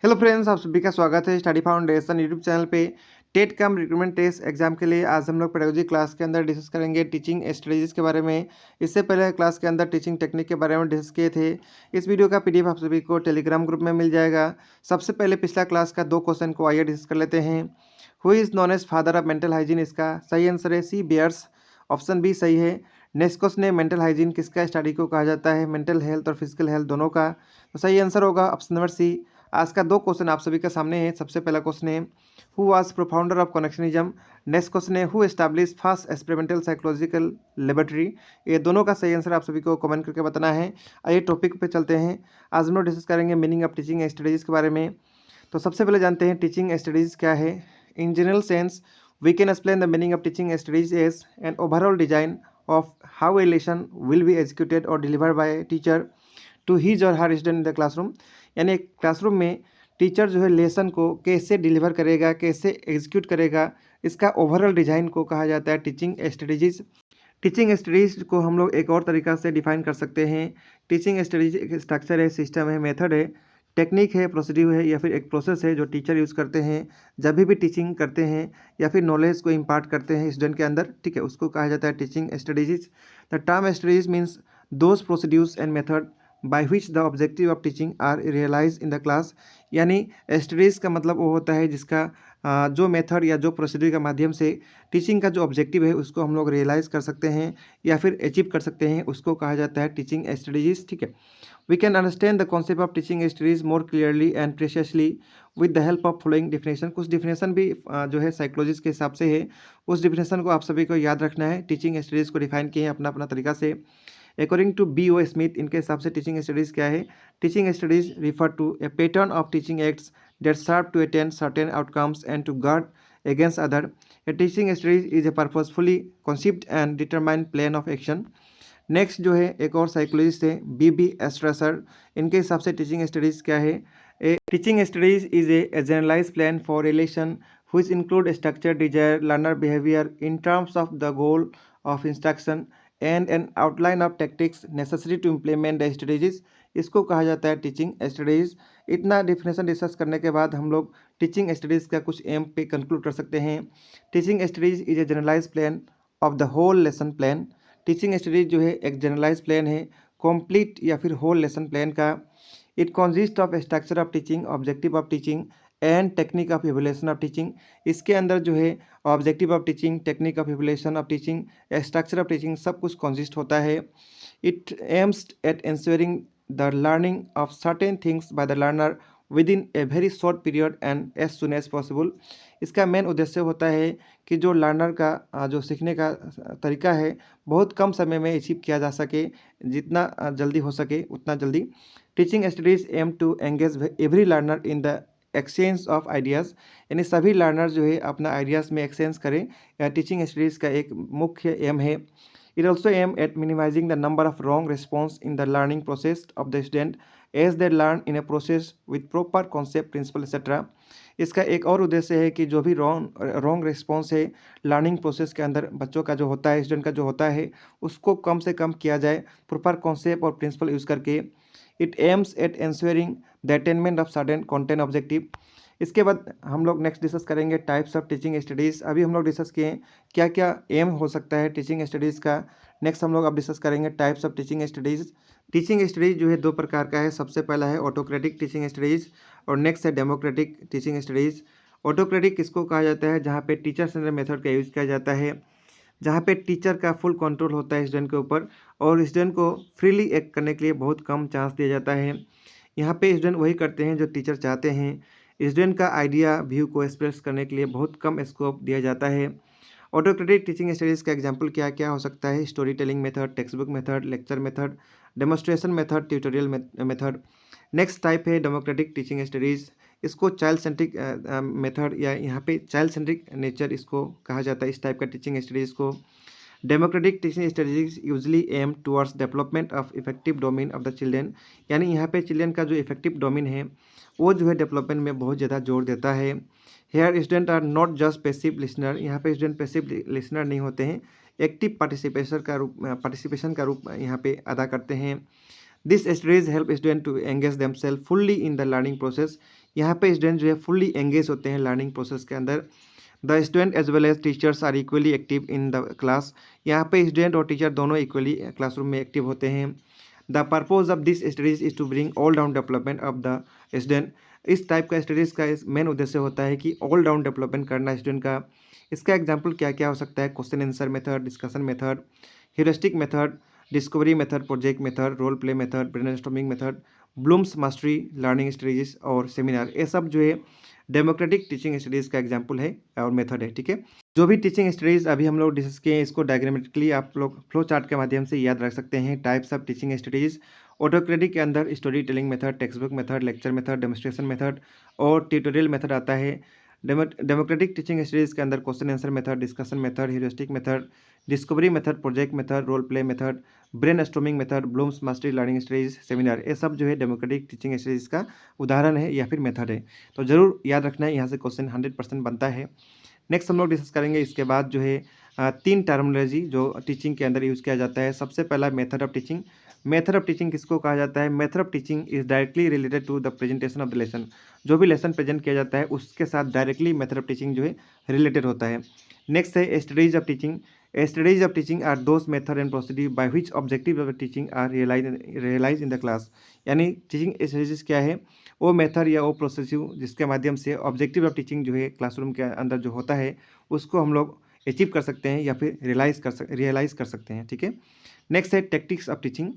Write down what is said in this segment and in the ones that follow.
Hello friends, आप सभी का स्वागत है स्टडी फाउंडेशन यूट्यूब चैनल पे। टेट कम रिक्रूटमेंट टेस्ट एग्जाम के लिए आज हम लोग पेडागोजी क्लास के अंदर डिस्कस करेंगे टीचिंग स्ट्रेटजीज के बारे में। इससे पहले क्लास के अंदर टीचिंग टेक्निक के बारे में डिस्कस किए थे। इस वीडियो का पीडीएफ आप सभी को टेलीग्राम ग्रुप में मिल जाएगा। सबसे पहले पिछला क्लास का 2 क्वेश्चन को आइए डिस्कस कर लेते हैं। Who is known as father of mental hygiene, इसका सही आंसर है सी बियर्स। ऑप्शन बी सही है। नेक्स्ट क्वेश्चन है मेंटल हाइजीन किसका स्टडी को कहा जाता है, मेंटल हेल्थ और फिजिकल हेल्थ दोनों का। तो सही आंसर होगा ऑप्शन नंबर सी। आज का 2 क्वेश्चन आप सभी के सामने है। सबसे पहला क्वेश्चन है who was profounder of connectionism. Next question है who establish first experimental psychological laboratory. ये दोनों का सही आंसर आप सभी को कमेंट करके बताना है। आइए टॉपिक पे चलते हैं। आज हम लोग डिस्कस करेंगे मीनिंग ऑफ टीचिंग स्ट्रेटजीज के बारे में। तो सबसे पहले जानते हैं टीचिंग स्ट्रेटजीज क्या है। In general sense we can explain the meaning of teaching strategies as an overall design of how a lesson will be executed और delivered by teacher to his or her student in the classroom. यानी classroom में teacher जो है lesson को कैसे deliver करेगा, कैसे execute करेगा, इसका ओवरऑल डिज़ाइन को कहा जाता है टीचिंग स्ट्रेटजीज। टीचिंग स्ट्रेटजीज को हम लोग एक और तरीका से डिफाइन कर सकते हैं। टीचिंग स्ट्रेटजी एक स्ट्रक्चर है, सिस्टम है, मेथड है, टेक्निक है, प्रोसीड्यूर है या फिर एक प्रोसेस है जो टीचर यूज़ करते हैं जब भी टीचिंग करते हैं या फिर नॉलेज को इम्पार्ट करते हैं स्टूडेंट के अंदर। ठीक है, उसको कहा जाता है teaching strategies. The term strategies means those procedures and method by which the objective of teaching are realise in the class. यानी स्टडीज़ का मतलब वो होता है जिसका जो मेथड या जो प्रोसीड्यूर के माध्यम से टीचिंग का जो ऑब्जेक्टिव है उसको हम लोग रियलाइज़ कर सकते हैं या फिर अचीव कर सकते हैं, उसको कहा जाता है टीचिंग स्ट्रेटजीज। ठीक है, we can understand the concept of teaching strategies more clearly and precisely with the help of following definition. कुछ डिफिनेशन भी जो है साइकोलॉजिस्ट के हिसाब से है, उस डिफिनेशन को आप सभी को याद रखना है। टीचिंग स्ट्रेटजीज को डिफाइन किए हैं अपना अपना तरीका से। According to B.O. स्मिथ, इनके हिसाब से टीचिंग स्टडीज़ क्या है। Teaching studies refer to a pattern of teaching acts that serve to attain certain outcomes and to guard against other. A teaching studies is a purposefully conceived and determined plan of action. Next जो है एक और psychologist है B.B. एस्ट्रेसर, इनके हिसाब से teaching studies क्या है। A teaching studies is a generalise plan for relation which include structure, desire, learner behavior in terms of the goal of instruction and an outline of tactics necessary to implement the strategies. इसको कहा जाता है teaching studies. इतना definition discuss करने के बाद हम लोग टीचिंग स्टडीज़ का कुछ एम पे कंक्लूड कर सकते हैं। Teaching studies is a generalise plan of the whole lesson plan. Teaching studies जो है एक जनरलाइज प्लान है कंप्लीट या फिर होल लेसन प्लान का। It consist of structure of teaching, objective of teaching and technique of evolution of teaching. इसके अंदर जो है objective of teaching, technique of evolution of teaching, structure of teaching सब कुछ कंसिस्ट होता है। It aims at ensuring the learning of certain things by the learner with in a very short period and as soon as possible. इसका main उद्देश्य होता है कि जो लर्नर का जो सीखने का तरीका है बहुत कम समय में अचीव किया जा सके, जितना जल्दी हो सके उतना जल्दी। Teaching studies aim to engage every learner in the exchange of ideas. यानी सभी लर्नर जो है अपना आइडियाज़ में एक्सचेंज करें, टीचिंग स्टडीज़ का एक मुख्य एम है। It also aim at minimizing the number of wrong response in the learning process of the student as they learn in a process with proper concept, principle, etc. इसका एक और उद्देश्य है कि जो भी रॉन्ग रिस्पॉन्स है लर्निंग प्रोसेस के अंदर बच्चों का जो होता है, स्टूडेंट का जो होता है, उसको कम से कम किया जाए प्रॉपर कॉन्सेप्ट और प्रिंसिपल यूज़ करके। It aims at ensuring the attainment of certain content objective. इसके बाद हम लोग नेक्स्ट डिस्कस करेंगे टाइप्स ऑफ टीचिंग स्टडीज़। अभी हम लोग डिस्कस किए क्या क्या एम हो सकता है टीचिंग स्टडीज़ का। नेक्स्ट हम लोग अब डिस्कस करेंगे types of teaching studies. Teaching studies जो है 2 प्रकार का है। सबसे पहला है ऑटोक्रेटिक टीचिंग स्टडीज़ और नेक्स्ट है डेमोक्रेटिक टीचिंग स्टडीज़। ऑटोक्रेटिक किसको कहा जाता है, जहाँ पे टीचर सेंटर मेथड का यूज़ किया जाता है, जहाँ पे टीचर का फुल कंट्रोल होता है स्टूडेंट के ऊपर और स्टूडेंट को फ्रीली एक्ट करने के लिए बहुत कम चांस दिया जाता है। यहाँ पे स्टूडेंट वही करते हैं जो टीचर चाहते हैं। स्टूडेंट का आइडिया व्यू को एक्सप्रेस करने के लिए बहुत कम स्कोप दिया जाता है। ऑटोक्रेटिक टीचिंग स्टडीज़ का एग्जांपल क्या क्या हो सकता है, story telling method, text book method, lecture method, demonstration method, tutorial method. Next type है डेमोक्रेटिक टीचिंग स्टडीज़। इसको चाइल्ड सेंट्रिक मेथड या यहाँ पे चाइल्ड सेंट्रिक नेचर इसको कहा जाता है, इस टाइप का टीचिंग स्टडीज़ को। Democratic teaching strategies usually aim towards development of effective domain of the children. यानी यहाँ पे चिल्ड्रेन का जो इफेक्टिव डोमेन है वो जो है डेवलपमेंट में बहुत ज़्यादा जोर देता है। Here student are not just passive listener. यहाँ पे स्टूडेंट पैसिव लिसनर नहीं होते हैं, एक्टिव पार्टिसिपेशन का रूप यहाँ पे अदा करते हैं। This studies help student to engage themselves fully in the learning process. यहाँ पे स्टूडेंट जो है फुल्ली एंगेज होते हैं लर्निंग प्रोसेस के अंदर। The student as well as teachers are equally active in the class. यहाँ पे स्टूडेंट और टीचर दोनों इक्वली क्लासरूम में एक्टिव होते हैं। The purpose of this studies is to bring all round development of the student. इस type का studies का मेन उद्देश्य होता है कि ऑल राउंड डेवलपमेंट करना स्टूडेंट का। इसका एग्जाम्पल क्या क्या हो सकता है? Question answer method, discussion method, heuristic method, discovery method, project method, role play method, brainstorming method, Bloom's mastery learning strategies और सेमिनार। ये सब जो है डेमोक्रेटिक टीचिंग स्टडीज़ का एग्जाम्पल है और मेथड है। ठीक है, जो भी टीचिंग स्टडीज़ अभी हम लोग डिस्कस किए हैं इसको डायग्रामेटिकली आप लोग फ्लो चार्ट के माध्यम से याद रख सकते हैं। Types of teaching studies autocratic के अंदर story telling method, text book method, lecture method, demonstration method और ट्यूटोरियल मेथड आता है। डेमोक्रेटिक टीचिंग स्टडीज़ के अंदर question answer method, discussion method, heuristic method, discovery method, project method, role play method, brain storming method, Bloom's mastery learning studies, seminar, ये सब जो है democratic teaching studies का उदाहरण है या फिर मेथड है। तो जरूर याद रखना है, यहाँ से क्वेश्चन 100% बनता है। नेक्स्ट हम लोग डिस्कस करेंगे इसके बाद जो है 3 टर्मिनोलॉजी जो टीचिंग के अंदर यूज़ किया जाता है। सबसे पहला method of teaching. Method of teaching किसको कहा जाता है? Method of teaching is directly related to the presentation of the lesson. जो भी लेसन प्रेजेंट किया जाता है उसके साथ डायरेक्टली मेथड ऑफ टीचिंग जो है रिलेटेड होता है। नेक्स्ट है studies of teaching. Studies of teaching are those method and procedure by which objective of the teaching are realise in the class. यानी टीचिंग स्टडीज क्या है? वो मेथड या वो प्रोसेसिव जिसके माध्यम से ऑब्जेक्टिव ऑफ टीचिंग जो है क्लासरूम के अंदर जो होता है उसको हम लोग अचीव कर सकते हैं या फिर रियलाइज़ कर सकते हैं। ठीक है, नेक्स्ट है tactics of teaching.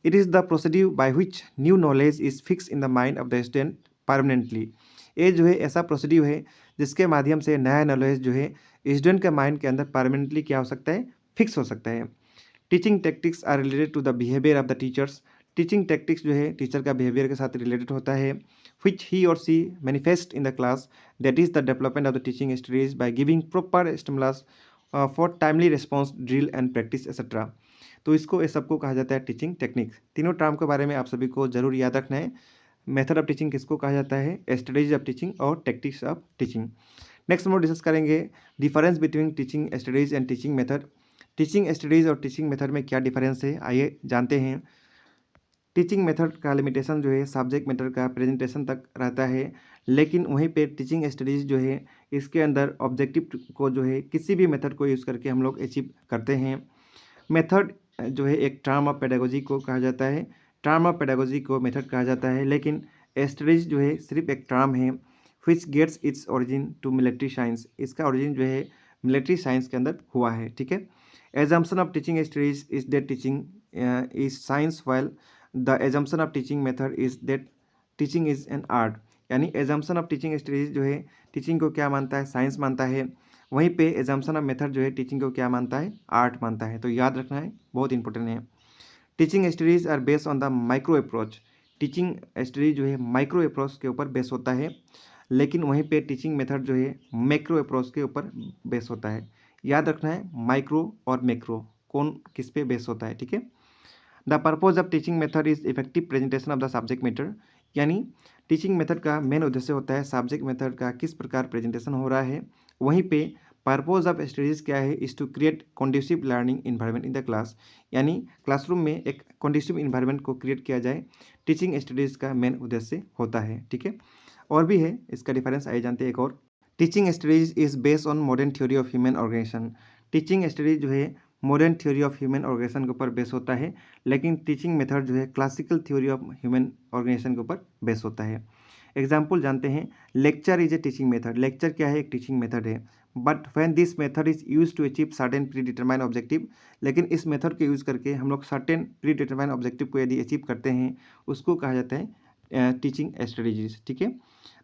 It is the procedure by which new knowledge is fix in the mind of the student permanently. ये जो है ऐसा प्रोसीड्यूर है जिसके माध्यम से नया नॉलेज जो है स्टूडेंट के माइंड के अंदर परमानेंटली क्या हो सकता है? फिक्स हो सकता है। Teaching tactics are related to the behaviour of the teachers. Teaching tactics जो है टीचर का बिहेवियर के साथ रिलेटेड होता है। Which he or she manifest in the class, that is the development of the teaching studies by giving proper stimulus for timely response, drill and practice etcetera. तो इसको ये सबको कहा जाता है टीचिंग टेक्निक्स। तीनों टर्म के बारे में आप सभी को जरूर याद रखना है। मेथड ऑफ टीचिंग किसको कहा जाता है? स्ट्रेटेजी ऑफ टीचिंग और टेक्टिक्स ऑफ टीचिंग। नेक्स्ट हम लोग डिस्कस करेंगे difference between teaching studies and teaching method. Teaching studies और टीचिंग मेथड में क्या डिफरेंस है, आइए जानते हैं। टीचिंग मेथड का लिमिटेशन जो है सब्जेक्ट मैटर का प्रेजेंटेशन तक रहता है, लेकिन वहीं पे टीचिंग स्टडीज़ जो है इसके अंदर ऑब्जेक्टिव को जो है किसी भी मेथड को यूज़ करके हम लोग अचीव करते हैं। मेथड जो है एक टर्म ऑफ पेडागोजी को कहा जाता है, टर्म ऑफ पेडागोजी को मेथड कहा जाता है, लेकिन स्टडीज जो है सिर्फ एक टर्म है which gets its origin to military science. इसका ओरिजिन जो है मिलिट्री साइंस के अंदर हुआ है। ठीक है, assumption of teaching studies is that teaching is science while the assumption of teaching method is that teaching is an art. यानी एजम्पशन ऑफ टीचिंग स्टडीज जो है टीचिंग को क्या मानता है? साइंस मानता है। वहीं पे एजम्पशन ऑफ मेथड जो है टीचिंग को क्या मानता है? आर्ट मानता है। तो याद रखना है, बहुत इंपॉर्टेंट है। Teaching studies are based on the micro approach. Teaching studies जो है माइक्रो अप्रोच के ऊपर बेस होता है, लेकिन वहीं पे टीचिंग मेथड जो है मैक्रो अप्रोच के ऊपर बेस होता है। याद रखना है माइक्रो और मैक्रो कौन किस पे बेस होता है। ठीक है, the purpose of teaching method is effective presentation of the subject matter. यानी टीचिंग मेथड का मेन उद्देश्य होता है सब्जेक्ट मेथड का किस प्रकार प्रेजेंटेशन हो रहा है। वहीं पे पर्पज ऑफ स्टडीज़ क्या है? Is to create conducive learning environment in the class. यानी क्लासरूम में एक कॉन्ड्यूसिव इन्वायरमेंट को क्रिएट किया जाए, टीचिंग स्टडीज़ का मेन उद्देश्य होता है। ठीक है, और भी है, इसका डिफरेंस आइए जानते हैं एक और। Teaching studies is based on modern theory of human organisation. Teaching studies जो है modern theory of human organisation के ऊपर बेस होता है, लेकिन टीचिंग मेथड जो है classical theory of human organisation के ऊपर बेस होता है। एग्जाम्पल जानते हैं। Lecture is a teaching method. Lecture क्या है? एक टीचिंग मेथड है, but when this method is use to achieve certain predetermine objective. लेकिन इस मेथड को यूज़ करके हम लोग सर्टेन प्री डिटरमाइन ऑब्जेक्टिव को यदि अचीव करते हैं उसको कहा जाता है टीचिंग स्ट्रेटजीज। ठीक है,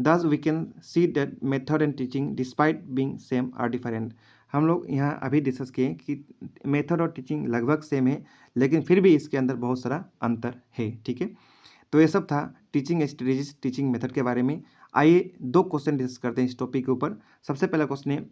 thus we can see that method and teaching despite being same are different. हम लोग यहाँ अभी डिस्कस किए कि मेथड और टीचिंग लगभग सेम है, लेकिन फिर भी इसके अंदर बहुत सारा अंतर है। ठीक है, तो ये सब था टीचिंग स्ट्रेटजीज, टीचिंग मेथड के बारे में। आइए 2 क्वेश्चन डिस्कस करते हैं इस टॉपिक के ऊपर। सबसे पहला क्वेश्चन है,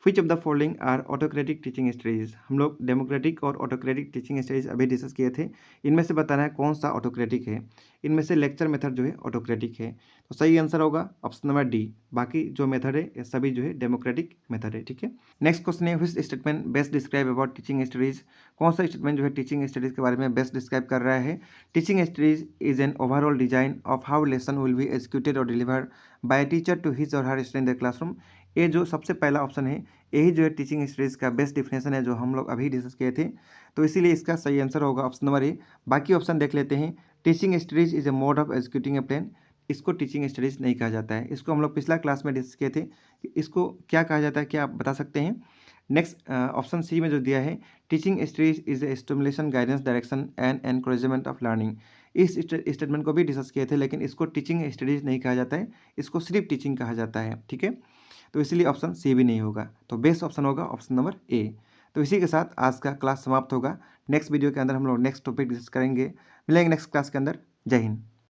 which of the following or autocratic teaching strategies. हम लोग डेमोक्रेटिक और ऑटोक्रेटिक टीचिंग स्ट्रेटजीज अभी डिस्कस किए थे। इनमें से बताना है कौन सा ऑटोक्रेटिक है। इनमें से लेक्चर मेथड जो है ऑटोक्रेटिक है, तो सही आंसर होगा ऑप्शन नंबर डी। बाकी जो मेथड है ये सभी जो है डेमोक्रेटिक मेथड है, ठीक है। नेक्स्ट क्वेश्चन है which statement best describe about teaching studies. कौन सा स्टेटमेंट जो है टीचिंग स्टडीज के बारे में बेस्ट डिस्क्राइब कर रहा है। Teaching studies is an overall design of how lesson will be executed और delivered by teacher to his or her student in the classroom. ये जो सबसे पहला ऑप्शन है यही जो है टीचिंग स्टडीज का बेस्ट डिफिनेशन है जो हम लोग अभी डिस्कस किए थे, तो इसीलिए इसका सही आंसर होगा ऑप्शन नंबर ए। बाकी ऑप्शन देख लेते हैं। Teaching studies is a mode of executing A plan. इसको टीचिंग स्टडीज नहीं कहा जाता है, इसको हम लोग पिछला क्लास में डिस्कस किए थे कि इसको क्या कहा जाता है, क्या आप बता सकते हैं। नेक्स्ट ऑप्शन सी में जो दिया है teaching studies is a stimulation guidance direction and encouragement of learning. इस स्टेटमेंट को भी डिस्कस किए थे, लेकिन इसको टीचिंग स्टडीज नहीं कहा जाता है, इसको सिर्फ टीचिंग कहा जाता है, ठीक है। तो इसलिए ऑप्शन सी भी नहीं होगा, तो बेस्ट ऑप्शन होगा ऑप्शन नंबर ए। तो इसी के साथ आज का क्लास समाप्त होगा। नेक्स्ट वीडियो के अंदर हम लोग नेक्स्ट टॉपिक डिस्कस करेंगे। मिलेंगे नेक्स्ट क्लास के अंदर। जय हिंद।